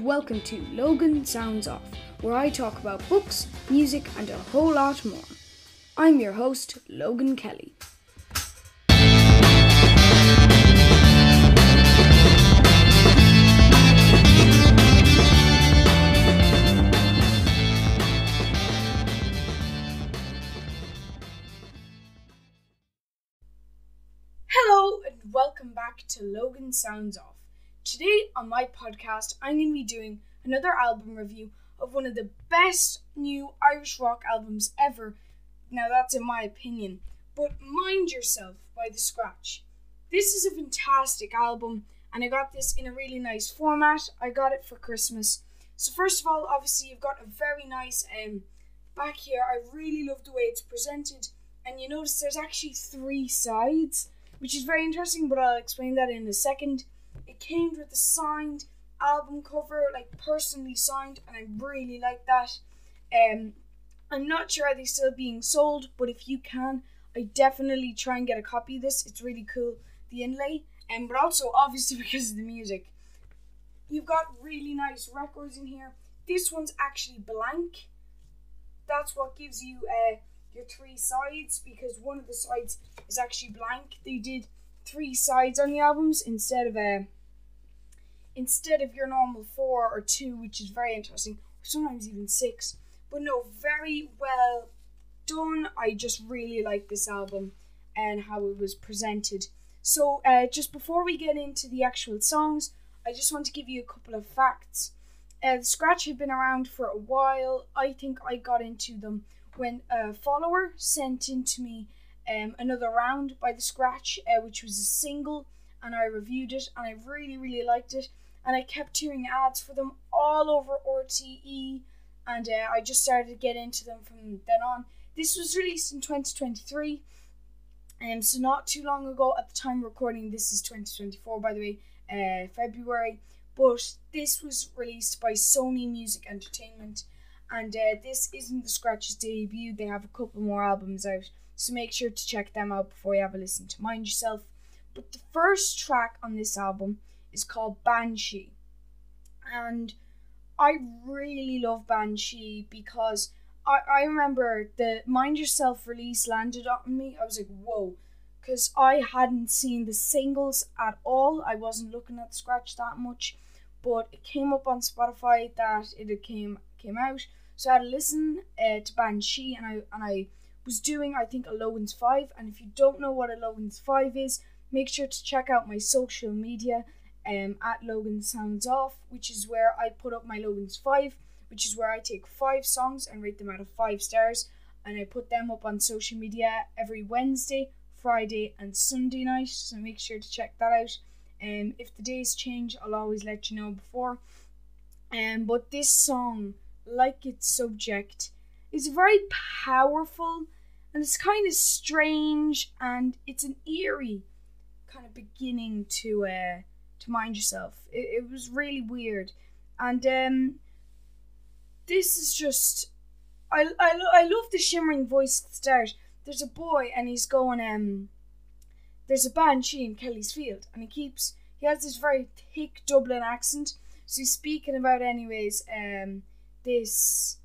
welcome to Logan Sounds Off, where I talk about books, music, and a whole lot more. I'm your host, Logan Kelly. Hello and welcome back to Logan Sounds Off. Today on my podcast, I'm going to be doing another album review of one of the best new Irish rock albums ever. Now that's in my opinion, but Mind Yourself by The Scratch. This is a fantastic album and I got this in a really nice format. I got it for Christmas. So first of all, obviously you've got a very nice back here. I really love the way it's presented, and you notice there's actually 3 sides, which is very interesting, but I'll explain that in a second. It came with a signed album cover, like personally signed, and I really like that. I'm not sure are they still being sold, but if you can, I definitely try and get a copy of this. It's really cool, the inlay, but also obviously because of the music. You've got really nice records in here. This one's actually blank. That's what gives you your 3 sides, because one of the sides is actually blank. They did 3 sides on the albums instead of your normal 4 or 2, which is very interesting. Sometimes even 6. But no, very well done. I just really like this album and how it was presented. So just before we get into the actual songs, I just want to give you a couple of facts. The Scratch had been around for a while. I think I got into them when a follower sent in to me Another Round by The Scratch, which was a single, and I reviewed it and I really liked it, and I kept hearing ads for them all over RTE, and I just started to get into them from then on. This was released in 2023, so not too long ago. At the time of recording, this is 2024 by the way, February, but this was released by Sony Music Entertainment, and this isn't The Scratch's debut. They have a couple more albums out, so make sure to check them out before you have a listen to Mind Yourself. But the first track on this album is called Banshee, and I really love Banshee because I remember the Mind Yourself release landed on me. I was like, whoa, because I hadn't seen the singles at all. I wasn't looking at the Scratch that much, but it came up on Spotify that it came out, so I had to listen to Banshee, and I was doing, I think, a Logan's 5, and if you don't know what a Logan's 5 is, make sure to check out my social media at Logan Sounds Off, which is where I put up my Logan's 5, which is where I take 5 songs and rate them out of 5 stars, and I put them up on social media every Wednesday, Friday and Sunday night, so make sure to check that out. If the days change, I'll always let you know before. But this song, like its subject, is very powerful, and it's kind of strange, and it's an eerie kind of beginning to Mind Yourself. It was really weird, and this is just I love the shimmering voice at the start. There's a boy and he's going there's a banshee in Kelly's Field, and he has this very thick Dublin accent, so he's speaking about anyways this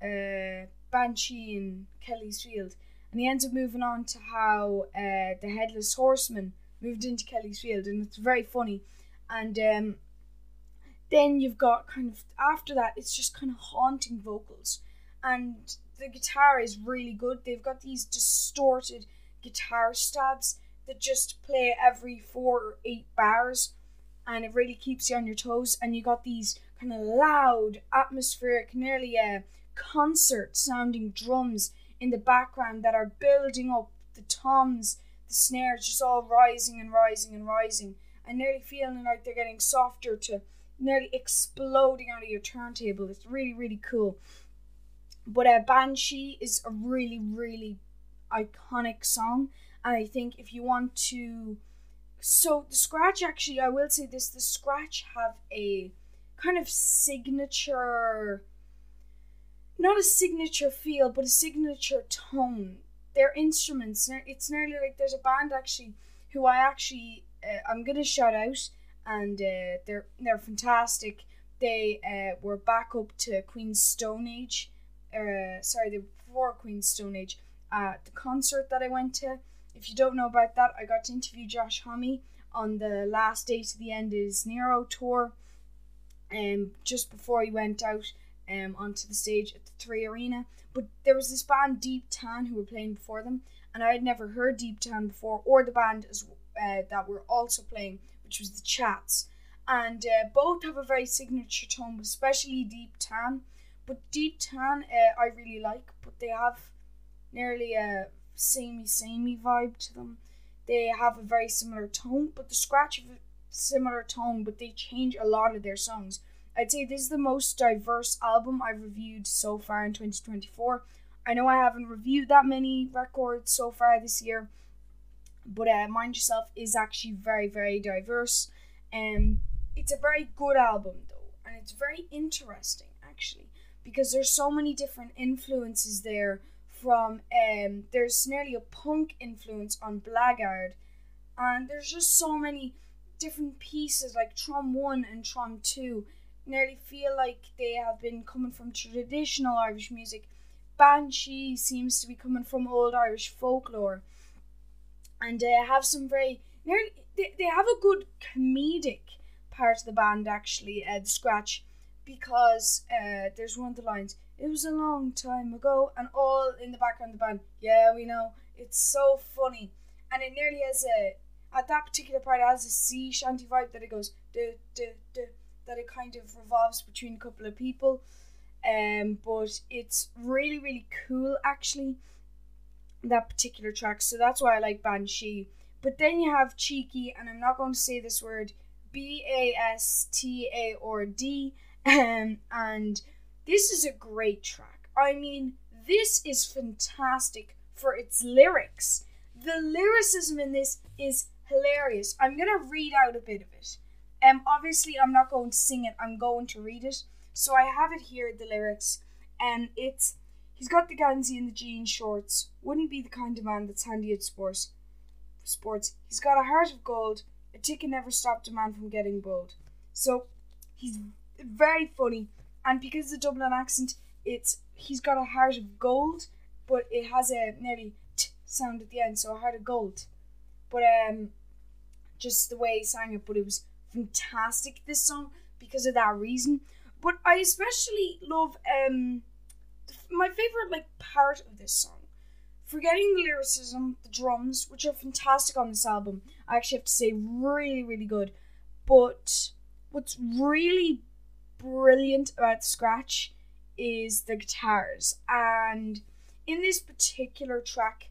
banshee in Kelly's Field, and he ends up moving on to how the Headless Horseman moved into Kelly's Field, and it's very funny. And then you've got kind of, after that, it's just kind of haunting vocals, and the guitar is really good. They've got these distorted guitar stabs that just play every 4 or 8 bars, and it really keeps you on your toes, and you got these kind of loud, atmospheric, nearly concert sounding drums in the background that are building up, the toms, the snares just all rising and rising and rising, and nearly feeling like they're getting softer to nearly exploding out of your turntable. It's really cool. But Banshee is a really iconic song, and I think if you want to, so the Scratch, actually, I will say this, the Scratch have a kind of signature, not a signature feel, but a signature tone. Their instruments, it's nearly like there's a band actually who I'm gonna shout out, and they're fantastic, They were back up to Queen's Stone Age. They were before Queen's Stone Age at the concert that I went to. If you don't know about that, I got to interview Josh Homme on the last day to the end of his Nero tour, just before he went out onto the stage at the 3 Arena. But there was this band Deep Tan who were playing before them, and I had never heard Deep Tan before, or the band that were also playing, which was the Chats. And both have a very signature tone, but especially Deep Tan. But Deep Tan I really like, but they have nearly a samey vibe to them. They have a very similar tone, but the Scratch have a similar tone, but they change a lot of their songs. I'd say this is the most diverse album I've reviewed so far in 2024. I know I haven't reviewed that many records so far this year, but Mind Yourself is actually very, very diverse. It's a very good album though, and it's very interesting actually, because there's so many different influences there. From there's nearly a punk influence on Blackguard, and there's just so many different pieces, like Trom 1 and Trom 2 nearly feel like they have been coming from traditional Irish music. Banshee seems to be coming from old Irish folklore, and they have some very nearly they have a good comedic part of the band actually, the Scratch, because there's one of the lines, "It was a long time ago," and all in the background of the band, "Yeah, we know." It's so funny, and it nearly has at that particular part, it has a sea shanty vibe that it goes duh, duh, duh, that it kind of revolves between a couple of people, but it's really, really cool actually, that particular track. So that's why I like Banshee. But then you have Cheeky, and I'm not going to say this word, Bastaord, and this is a great track. I mean, this is fantastic for its lyrics. The lyricism in this is hilarious. I'm going to read out a bit of it. Obviously, I'm not going to sing it. I'm going to read it. So I have it here, the lyrics. And it's, "He's got the Gansey and the jean shorts. Wouldn't be the kind of man that's handy at sports. He's got a heart of gold. A ticket never stopped a man from getting bold." So he's very funny. And because of the Dublin accent, he's got a heart of gold, but it has a nearly t sound at the end, so a heart of gold. But just the way he sang it, but it was fantastic, this song, because of that reason. But I especially love my favorite part of this song. Forgetting the lyricism, the drums, which are fantastic on this album, I actually have to say really, really good. But what's really brilliant about Scratch is the guitars, and in this particular track,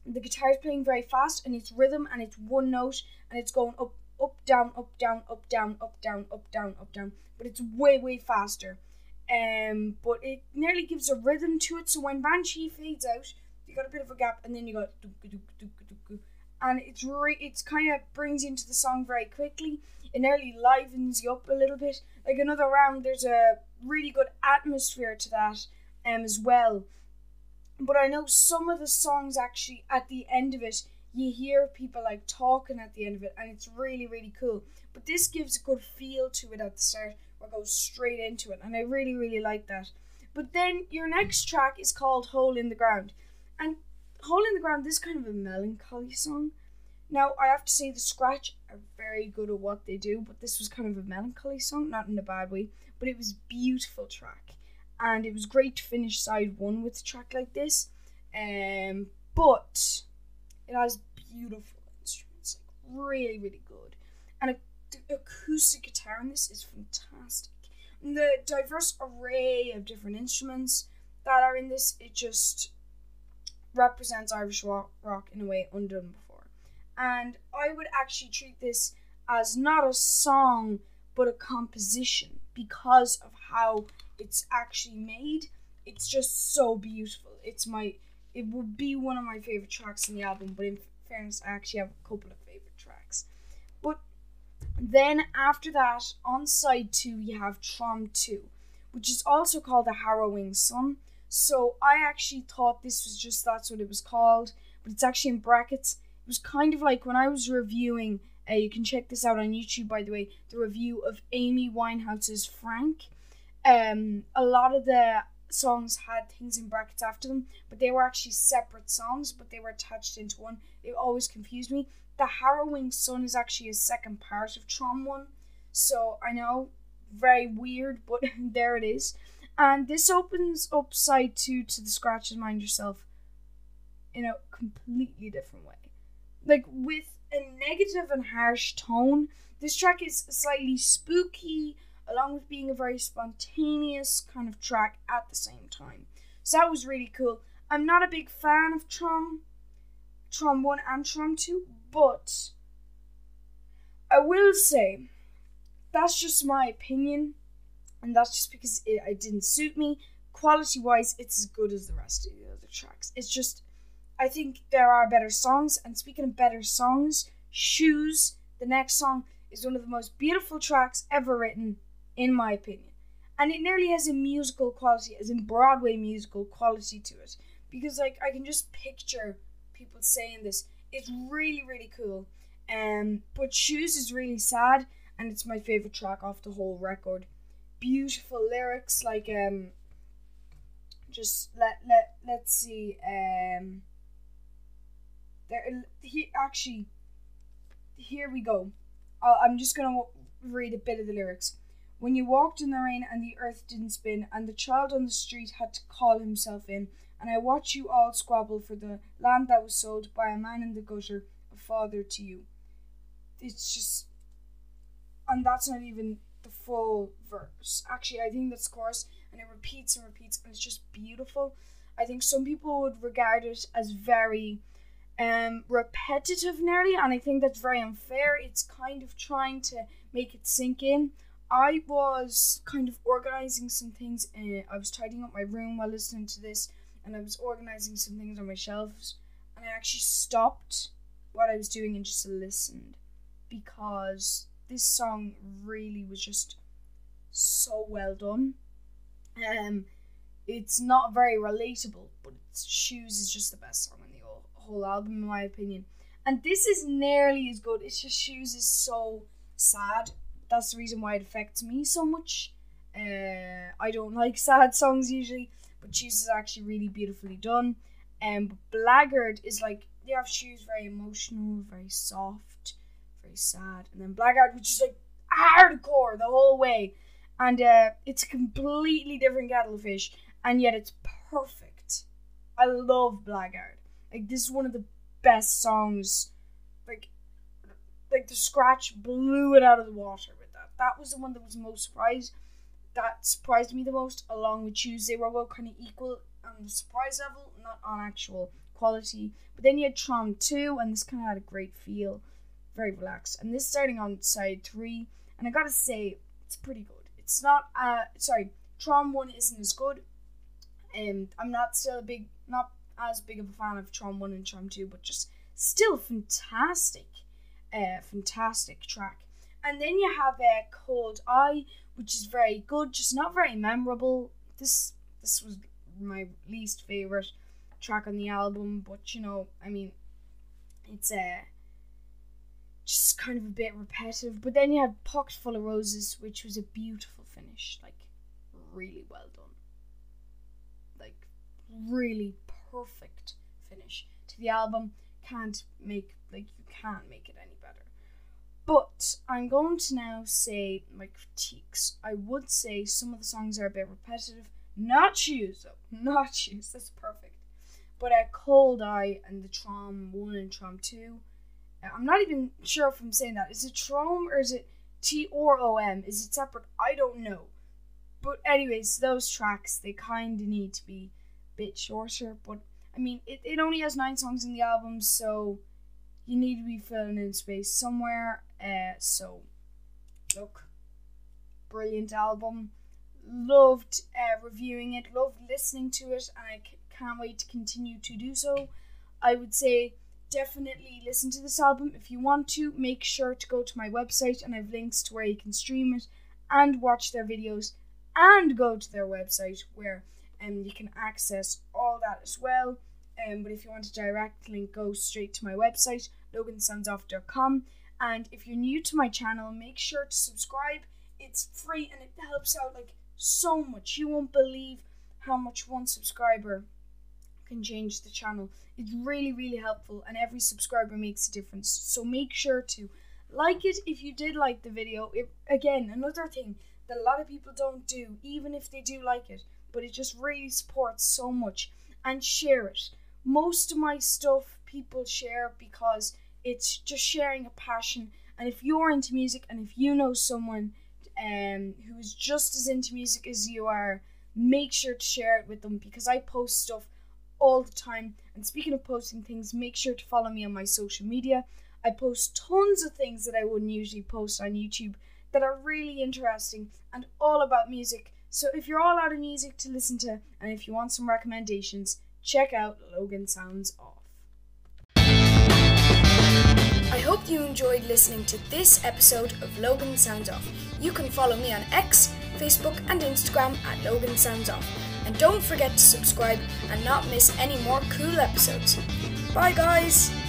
the guitar is playing very fast, and it's rhythm, and it's one note, and it's going up, down, up, down, up, down, up, down, up, down, up, down, but it's way faster. But it nearly gives a rhythm to it, so when Banshee fades out, you got a bit of a gap, and then you go and it's kind of brings you into the song very quickly. It nearly livens you up a little bit. Like Another Round, there's a really good atmosphere to that as well. But I know some of the songs actually, at the end of it, you hear people talking at the end of it, and it's really, really cool. But this gives a good feel to it at the start, or goes straight into it, and I really, really like that. But then your next track is called Hole in the Ground. And Hole in the Ground, this is kind of a melancholy song. Now, I have to say the Scratch are very good at what they do, but this was kind of a melancholy song, not in a bad way, but it was a beautiful track. And it was great to finish side one with a track like this. But it has beautiful instruments, really, really good. And the acoustic guitar in this is fantastic. And the diverse array of different instruments that are in this, it just represents Irish rock in a way undone before. And I would actually treat this as not a song, but a composition, because of how it's actually made. It's just so beautiful. It would be one of my favorite tracks in the album, but in fairness, I actually have a couple of favorite tracks. But then after that, on side 2, you have Trom 2, which is also called A Harrowing Sun. So I actually thought this was just, that's what it was called, but it's actually in brackets. It was kind of like when I was reviewing You can check this out on YouTube, by the way, the review of Amy Winehouse's Frank. A lot of the songs had things in brackets after them, but they were actually separate songs, but they were attached into one. It always confused me. The Harrowing Sun is actually a second part of Tron 1, so I know, very weird, but there it is. And this opens up side 2 to the Scratches Mind Yourself in a completely different way. Like, with a negative and harsh tone, this track is slightly spooky, along with being a very spontaneous kind of track at the same time. So that was really cool. I'm not a big fan of Tron 1 and Tron 2, but I will say that's just my opinion, and that's just because it didn't suit me. Quality-wise, it's as good as the rest of the other tracks. It's just, I think there are better songs, and speaking of better songs, Shoes, the next song, is one of the most beautiful tracks ever written, in my opinion. And it nearly has a musical quality, as in Broadway musical quality to it. Because, like, I can just picture people saying this. It's really, really cool. But Shoes is really sad, and it's my favourite track off the whole record. Beautiful lyrics, like, just, let's see, here we go. I'm just going to read a bit of the lyrics. When you walked in the rain and the earth didn't spin, and the child on the street had to call himself in, and I watched you all squabble for the land that was sold by a man in the gutter, a father to you. It's just, and that's not even the full verse. Actually, I think that's the chorus, and it repeats and repeats, and it's just beautiful. I think some people would regard it as very repetitive nearly, and I think that's very unfair. It's kind of trying to make it sink in. I was kind of organising some things. I was tidying up my room while listening to this, and I was organising some things on my shelves, and I actually stopped what I was doing and just listened, because this song really was just so well done. It's not very relatable, but Shoes is just the best song on the whole album, in my opinion. And this is nearly as good. It's just Shoes is so sad. That's the reason why it affects me so much. I don't like sad songs usually, but Shoes is actually really beautifully done. But Blackguard is like, you have Shoes very emotional, very soft, very sad, and then Blackguard, which is like hardcore the whole way. And it's a completely different kettle of fish, and yet it's perfect. I love Blackguard. Like, this is one of the best songs. Like the Scratch blew it out of the water with that. That was the one that was most surprised. That surprised me the most, along with Shoes. They were both kind of equal on the surprise level, not on actual quality. But then you had Tron 2, and this kind of had a great feel. Very relaxed. And this starting on side 3, and I gotta say, it's pretty good. It's not, Tron 1 isn't as good. I'm not as big of a fan of Tron 1 and Tron 2, but just still fantastic. Fantastic track. And then you have Cold Eye, which is very good, just not very memorable. This was my least favourite track on the album, but you know, I mean, it's just kind of a bit repetitive. But then you had Pocket Full of Roses, which was a beautiful finish, like really well done, like really perfect finish to the album. You can't make it any better. But I'm going to now say my critiques. I would say some of the songs are a bit repetitive. Not Shoes though, not Shoes. That's perfect. But Cold Eye and the Tron 1 and Tron 2. I'm not even sure if I'm saying that. Is it Trom or is it T-R-O-M? Is it separate? I don't know. But anyways, those tracks, they kind of need to be a bit shorter. But I mean, it only has 9 songs in the album, so you need to be filling in space somewhere. So, look, brilliant album. Loved reviewing it, loved listening to it, and I can't wait to continue to do so. I would say definitely listen to this album. If you want to, make sure to go to my website, and I have links to where you can stream it and watch their videos, and go to their website where you can access all that as well. But if you want a direct link, go straight to my website, logansoundsoff.com. And if you're new to my channel, make sure to subscribe. It's free and it helps out like so much. You won't believe how much one subscriber can change the channel. It's really, really helpful, and every subscriber makes a difference. So make sure to like it if you did like the video. Again, another thing that a lot of people don't do, even if they do like it, but it just really supports so much. And share it. Most of my stuff people share because it's just sharing a passion. And if you're into music, and if you know someone who is just as into music as you are, make sure to share it with them, because I post stuff all the time. And speaking of posting things, make sure to follow me on my social media. I post tons of things that I wouldn't usually post on YouTube that are really interesting and all about music. So if you're all out of music to listen to, and if you want some recommendations, check out Logan Sounds Off. I hope you enjoyed listening to this episode of Logan Sounds Off. You can follow me on X, Facebook and Instagram at Logan Sounds Off. And don't forget to subscribe and not miss any more cool episodes. Bye guys!